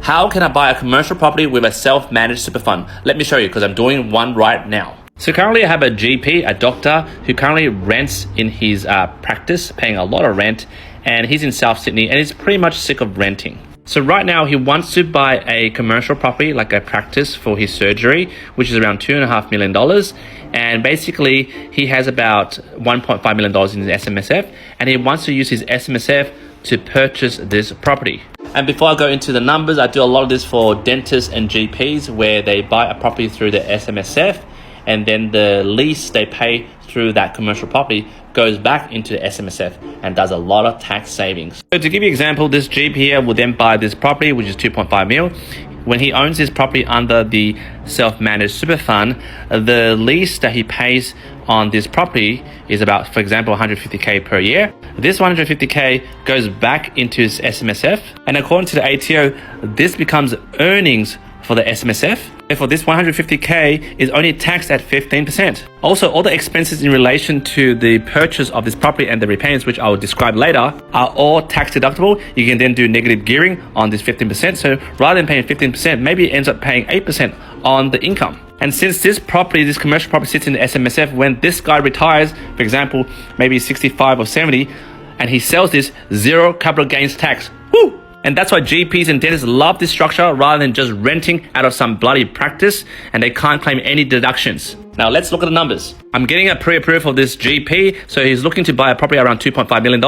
How can I buy a commercial property with a self-managed super fund? Let me show you because I'm doing one right now. So currently I have a GP, a doctor, who currently rents in his practice, paying a lot of rent, and he's in South Sydney and he's pretty much sick of renting. So right now he wants to buy a commercial property, like a practice for his surgery, which is around $2.5 million. And basically he has about $1.5 million in his SMSF, and he wants to use his SMSF to purchase this property. And before I go into the numbers, I do a lot of this for dentists and GPs where they buy a property through the SMSF, and then the lease they pay through that commercial property goes back into the SMSF and does a lot of tax savings. So to give you an example, this GP here will then buy this property, which is 2.5 mil. When he owns this property under the self-managed super fund, the lease that he pays on this property is about, for example, 150K per year. This 150K goes back into his SMSF, and according to the ATO, this becomes earnings for the SMSF. Therefore, this 150K is only taxed at 15%. Also, all the expenses in relation to the purchase of this property and the repayments, which I will describe later, are all tax deductible. You can then do negative gearing on this 15%. So rather than paying 15%, maybe it ends up paying 8% on the income. And since this property, this commercial property sits in the SMSF, when this guy retires, for example, maybe 65 or 70, and he sells this, zero capital gains tax. Woo! And that's why GPs and dentists love this structure rather than just renting out of some bloody practice, and they can't claim any deductions. Now let's look at the numbers. I'm getting a pre-approval for this GP, so he's looking to buy a property around $2.5 million.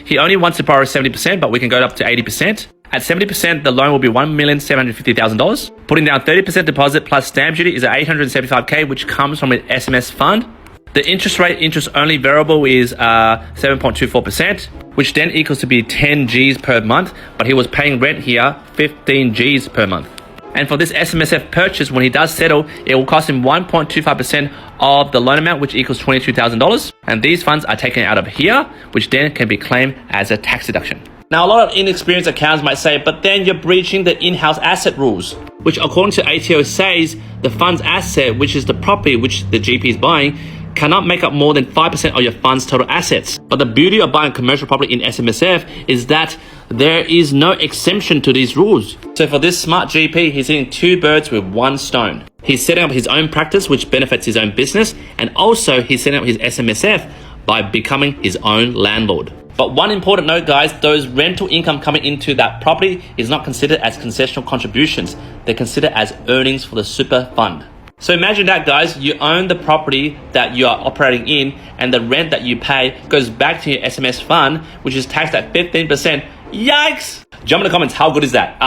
He only wants to borrow 70%, but we can go up to 80%. At 70%, the loan will be $1,750,000. Putting down 30% deposit plus stamp duty is at $875K, which comes from an SMS fund. The interest rate, interest only variable, is 7.24%, which then equals to be 10 Gs per month, but he was paying rent here 15 Gs per month. And for this SMSF purchase, when he does settle, it will cost him 1.25% of the loan amount, which equals $22,000. And these funds are taken out of here, which then can be claimed as a tax deduction. Now, a lot of inexperienced accountants might say, but then you're breaching the in-house asset rules, which according to ATO says the fund's asset, which is the property which the GP is buying, cannot make up more than 5% of your fund's total assets. But the beauty of buying commercial property in SMSF is that there is no exemption to these rules. So for this smart GP, he's hitting two birds with one stone. He's setting up his own practice, which benefits his own business, and also he's setting up his SMSF by becoming his own landlord. But one important note, guys, those rental income coming into that property is not considered as concessional contributions. They're considered as earnings for the super fund. So imagine that, guys, you own the property that you are operating in, and the rent that you pay goes back to your SMS fund, which is taxed at 15%. Yikes! Jump in the comments, how good is that?